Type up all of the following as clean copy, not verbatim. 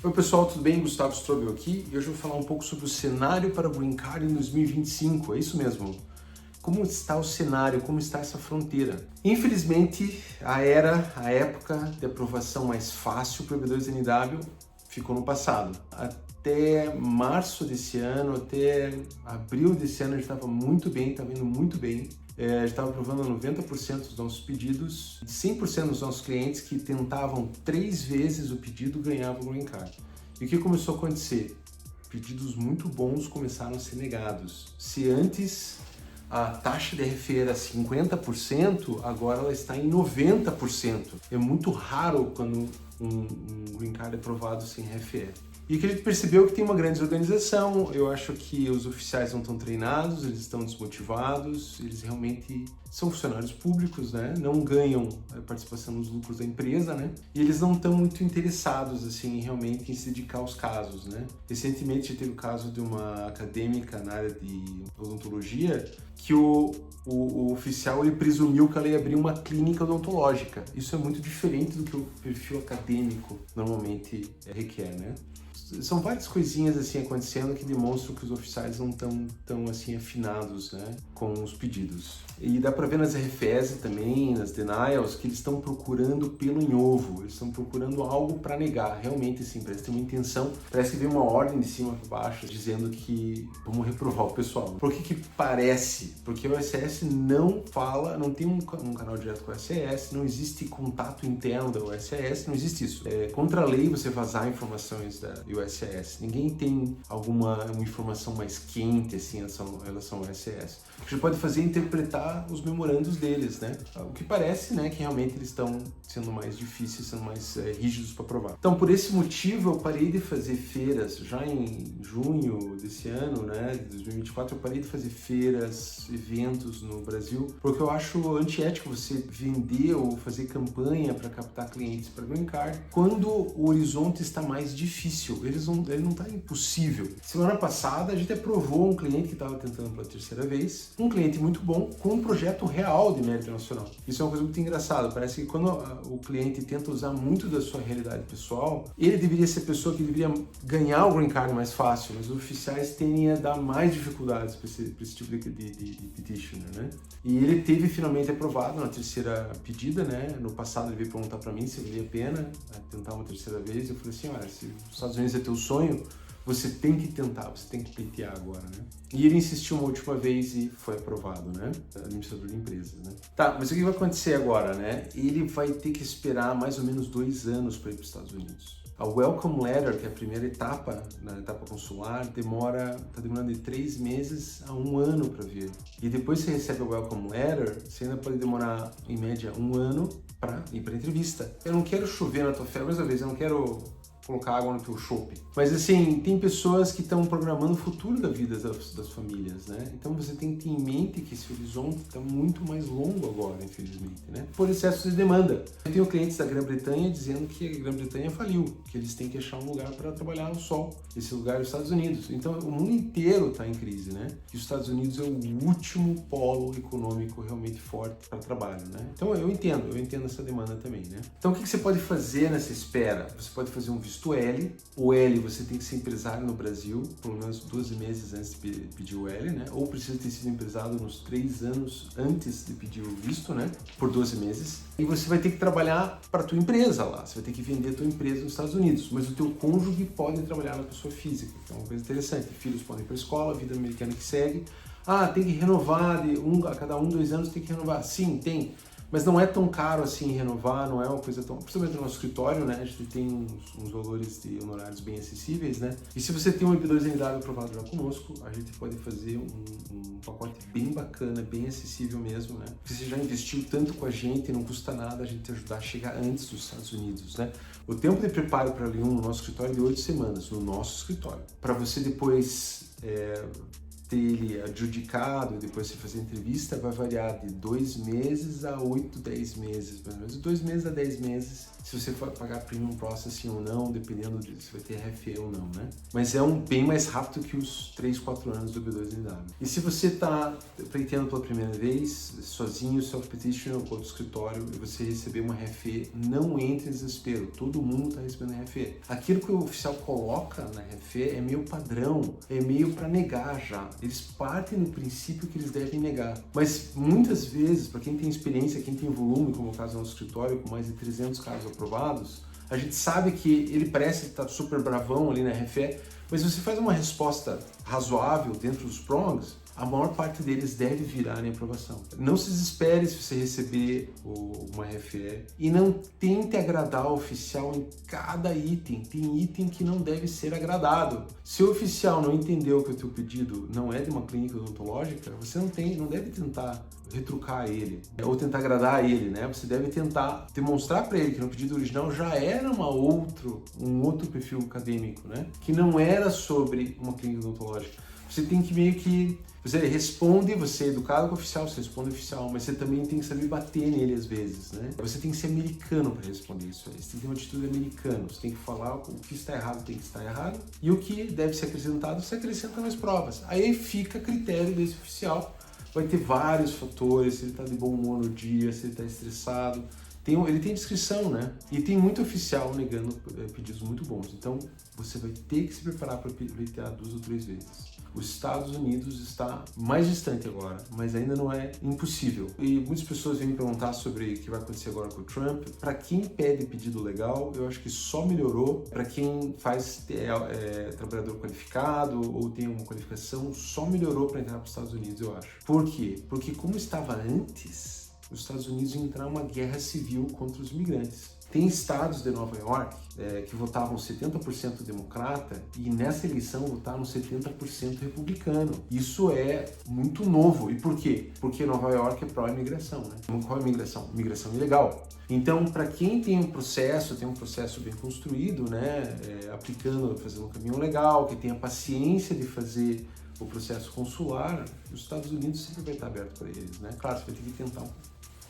Oi pessoal, tudo bem? Gustavo Strobel aqui e hoje eu vou falar um pouco sobre o cenário para o Green Card em 2025, é isso mesmo? Como está o cenário, como está essa fronteira? Infelizmente, a época de aprovação mais fácil para o B2NW ficou no passado. Até março desse ano, até abril desse ano, a gente estava muito bem, estava indo muito bem. A gente estava aprovando 90% dos nossos pedidos, 100% dos nossos clientes que tentavam 3 vezes o pedido ganhavam o Green Card. E o que começou a acontecer? Pedidos muito bons começaram a ser negados. Se antes a taxa de RFE era 50%, agora ela está em 90%. É muito raro quando um Green Card é aprovado sem RFE. E que a gente percebeu que tem uma grande desorganização. Eu acho que os oficiais não estão treinados, eles estão desmotivados, eles realmente são funcionários públicos, né? Não ganham a participação nos lucros da empresa, né? E eles não estão muito interessados, assim, realmente em se dedicar aos casos, né? Recentemente teve o caso de uma acadêmica na área de odontologia que o oficial ele presumiu que ela ia abrir uma clínica odontológica. Isso é muito diferente do que o perfil acadêmico normalmente requer, né? São várias coisinhas assim acontecendo que demonstram que os oficiais não estão tão assim afinados, né, com os pedidos. E dá para ver nas RFEs também, nas denials, que eles estão procurando pelo em ovo, eles estão procurando algo para negar. Realmente, assim, parece ter uma intenção, parece que vem uma ordem de cima para baixo dizendo que vamos reprovar o pessoal. Por que parece? Porque o OSS não fala, não tem um canal direto com o OSS, não existe contato interno da OSS, não existe isso. É contra a lei você vazar informações da OSS. Ninguém tem uma informação mais quente assim em relação ao OSS. O que você pode fazer é interpretar os memorandos deles, né? O que parece, né, que realmente eles estão sendo mais difíceis, sendo mais rígidos para provar. Então, por esse motivo, eu parei de fazer feiras já em junho desse ano, né, de 2024. Eu parei de fazer feiras, eventos no Brasil, porque eu acho antiético você vender ou fazer campanha para captar clientes para Green Card quando o horizonte está mais difícil. Ele não está impossível. Semana passada a gente aprovou um cliente que estava tentando pela terceira vez, um cliente muito bom com um projeto real de mérito nacional. Isso é uma coisa muito engraçada. Parece que quando o cliente tenta usar muito da sua realidade pessoal, ele deveria ser a pessoa que deveria ganhar o Green Card mais fácil, mas os oficiais tendem a dar mais dificuldades para esse tipo de petitioner, né? E ele teve finalmente aprovado na terceira pedida, né? No passado ele veio perguntar para mim se valia a pena tentar uma terceira vez. Eu falei assim, olha, se os Estados Unidos é teu sonho, você tem que tentar, você tem que pleitear agora, né? E ele insistiu uma última vez e foi aprovado, né? Administrador de empresas, né? Tá, mas o que vai acontecer agora, né? Ele vai ter que esperar mais ou menos 2 anos para ir para os Estados Unidos. A Welcome Letter, que é a primeira etapa, na etapa consular, tá demorando de 3 meses a 1 ano para vir. E depois que você recebe a Welcome Letter, você ainda pode demorar, em média, 1 ano para ir para entrevista. Eu não quero chover na tua fé, mais uma vez, eu não quero colocar água no teu chope. Mas assim, tem pessoas que estão programando o futuro da vida das famílias, né? Então você tem que ter em mente que esse horizonte está muito mais longo agora, infelizmente, né? Por excesso de demanda. Eu tenho clientes da Grã-Bretanha dizendo que a Grã-Bretanha faliu, que eles têm que achar um lugar para trabalhar no sol. Esse lugar é os Estados Unidos. Então o mundo inteiro está em crise, né? E os Estados Unidos é o último polo econômico realmente forte para trabalho, né? Então eu entendo essa demanda também, né? Então o que você pode fazer nessa espera? Você pode fazer um visto L. O L você tem que ser empresário no Brasil, pelo menos 12 meses antes de pedir o L, né? Ou precisa ter sido empresário nos 3 anos antes de pedir o visto, né? Por 12 meses. E você vai ter que trabalhar para a tua empresa lá. Você vai ter que vender a tua empresa nos Estados Unidos. Mas o teu cônjuge pode trabalhar na pessoa física. Então é uma coisa interessante. Filhos podem ir para a escola, a vida americana que segue. Ah, tem que renovar a cada 2 anos tem que renovar. Sim, tem. Mas não é tão caro assim renovar, não é uma coisa tão... Principalmente no nosso escritório, né? A gente tem uns valores de honorários bem acessíveis, né? E se você tem um MB2NW aprovado já conosco, a gente pode fazer um pacote bem bacana, bem acessível mesmo, né? Você já investiu tanto com a gente, não custa nada a gente te ajudar a chegar antes dos Estados Unidos, né? O tempo de preparo para L1 no nosso escritório é de 8 semanas, no nosso escritório. Para você depois ter ele adjudicado e depois você fazer entrevista, vai variar de 2 meses a 8, 10 meses, mais ou menos. 2 meses a 10 meses, se você for pagar Premium Processing ou não, dependendo de se vai ter RFE ou não, né? Mas é bem mais rápido que os 3, 4 anos do B2NW. E se você está pleiteando pela primeira vez, sozinho, self-petition ou com outro escritório, e você receber uma RFE, não entre em desespero. Todo mundo está recebendo RFE. Aquilo que o oficial coloca na RFE é meio padrão, é meio para negar já. Eles partem no princípio que eles devem negar. Mas muitas vezes, para quem tem experiência, quem tem volume, como é o caso do nosso escritório, com mais de 300 casos aprovados, a gente sabe que ele parece estar super bravão ali na RFE, mas se você faz uma resposta razoável dentro dos prongs, a maior parte deles deve virar em aprovação. Não se desespere se você receber uma RFE e não tente agradar o oficial em cada item. Tem item que não deve ser agradado. Se o oficial não entendeu que o teu pedido não é de uma clínica odontológica, você não deve tentar retrucar ele ou tentar agradar ele, né? Você deve tentar demonstrar para ele que no pedido original já era um outro perfil acadêmico, né? Que não era sobre uma clínica odontológica. Você tem que meio que... Você responde, você é educado com o oficial, você responde o oficial, mas você também tem que saber bater nele às vezes, né? Você tem que ser americano para responder isso aí. Você tem que ter uma atitude americana. Você tem que falar o que está errado tem que estar errado e o que deve ser acrescentado, você acrescenta nas provas. Aí fica a critério desse oficial. Vai ter vários fatores, se ele está de bom humor no dia, se ele está estressado. Ele tem descrição, né? E tem muito oficial negando pedidos muito bons. Então, você vai ter que se preparar para pleitear 2 ou 3 vezes. Os Estados Unidos está mais distante agora, mas ainda não é impossível. E muitas pessoas vêm me perguntar sobre o que vai acontecer agora com o Trump. Para quem pede pedido legal, eu acho que só melhorou. Para quem faz trabalhador qualificado ou tem uma qualificação, só melhorou para entrar para os Estados Unidos, eu acho. Por quê? Porque como estava antes, os Estados Unidos iam entrar em uma guerra civil contra os imigrantes. Tem estados de Nova York que votavam 70% democrata e nessa eleição votaram 70% republicano. Isso é muito novo. E por quê? Porque Nova York é pró-imigração, né? Qual é a imigração? Imigração ilegal. Então, para quem tem um processo bem construído, né, fazendo um caminho legal, que tem a paciência de fazer o processo consular, os Estados Unidos sempre vai estar aberto para eles, né? Claro, você vai ter que tentar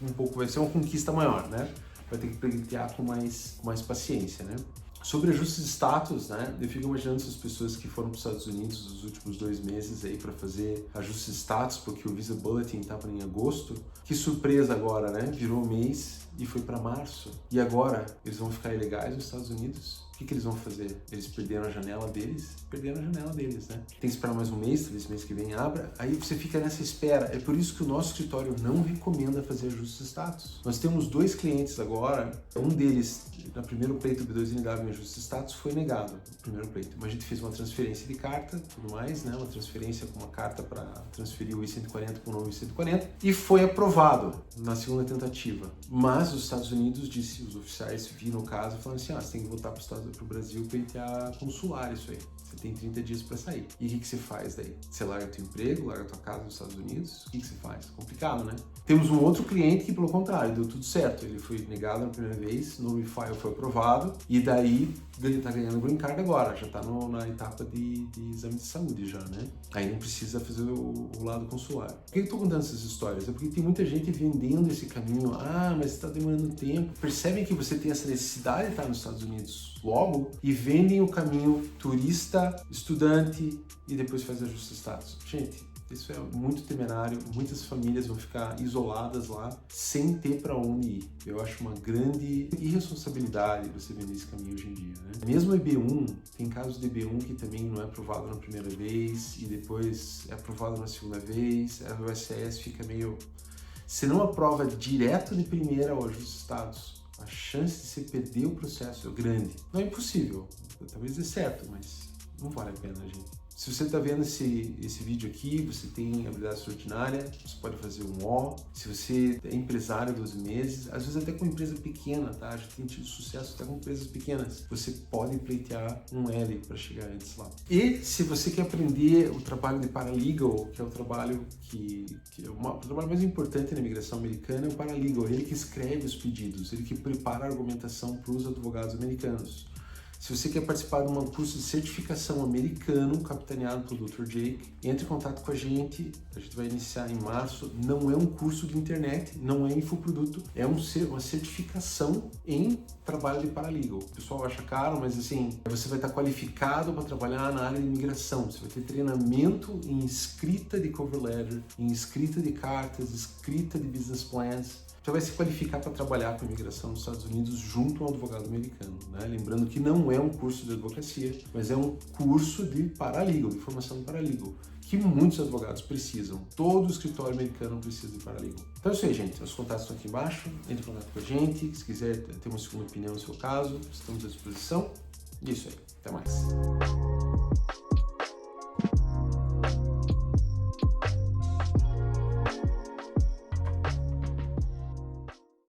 um pouco, vai ser uma conquista maior, né? Vai ter que pleitear com mais paciência, né? Sobre ajustes de status, né? Eu fico imaginando essas pessoas que foram para os Estados Unidos nos últimos 2 meses aí para fazer ajustes de status, porque o Visa Bulletin estava em agosto. Que surpresa agora, né? Virou mês e foi para março. E agora eles vão ficar ilegais nos Estados Unidos? O que eles vão fazer? Eles perderam a janela deles? Perderam a janela deles, né? Tem que esperar mais um mês, talvez mês que vem abra, aí você fica nessa espera. É por isso que o nosso escritório não recomenda fazer ajustes de status. Nós temos 2 clientes agora, um deles, no primeiro pleito do B2NW em ajuste de status, foi negado, no primeiro pleito. Mas a gente fez uma transferência de carta, tudo mais, né? Uma transferência com uma carta para transferir o I-140 para o novo I-140 e foi aprovado na segunda tentativa. Mas os Estados Unidos disse, os oficiais viram o caso e falaram assim, você tem que voltar para o Brasil pleitear consular isso aí. Você tem 30 dias para sair. E o que você faz daí? Você larga o teu emprego, larga a tua casa nos Estados Unidos? O que você faz? Complicado, né? Temos um outro cliente que, pelo contrário, deu tudo certo. Ele foi negado na primeira vez, no refile foi aprovado, e daí ele tá ganhando o green card agora, já tá na etapa de exame de saúde já, né? Aí não precisa fazer o lado consular. Por que eu tô contando essas histórias? É porque tem muita gente vendendo esse caminho. Mas está demorando tempo. Percebem que você tem essa necessidade de estar nos Estados Unidos logo e vendem o caminho turista, estudante e depois faz ajuste de status. Gente, isso é muito temerário, muitas famílias vão ficar isoladas lá sem ter para onde ir. Eu acho uma grande irresponsabilidade você vender esse caminho hoje em dia, né? Mesmo o EB1, tem casos de EB1 que também não é aprovado na primeira vez e depois é aprovado na segunda vez, a USS fica meio... Se não aprova direto de primeira o ajuste de status, a chance de você perder o processo é grande. Não é impossível, talvez dê certo, mas não vale a pena, gente. Se você está vendo esse vídeo aqui, você tem habilidade extraordinária, você pode fazer um O. Se você é empresário 12 meses, às vezes até com empresa pequena, tá? A gente tem tido sucesso até com empresas pequenas. Você pode pleitear um L para chegar antes lá. E se você quer aprender o trabalho de paralegal, que é o trabalho que é o trabalho mais importante na imigração americana, é o paralegal. Ele que escreve os pedidos, ele que prepara a argumentação para os advogados americanos. Se você quer participar de um curso de certificação americano, capitaneado pelo Dr. Jake, entre em contato com a gente vai iniciar em março. Não é um curso de internet, não é infoproduto, é uma certificação em trabalho de paralegal. O pessoal acha caro, mas assim, você vai estar qualificado para trabalhar na área de imigração, você vai ter treinamento em escrita de cover letter, em escrita de cartas, escrita de business plans. Você vai se qualificar para trabalhar com imigração nos Estados Unidos junto a um advogado americano, né? Lembrando que não é um curso de advocacia, mas é um curso de paralegal, de formação de paralegal, que muitos advogados precisam. Todo escritório americano precisa de paralegal. Então é isso aí, gente. Os contatos estão aqui embaixo. Entre em contato com a gente. Se quiser ter uma segunda opinião no seu caso, estamos à disposição. E é isso aí. Até mais.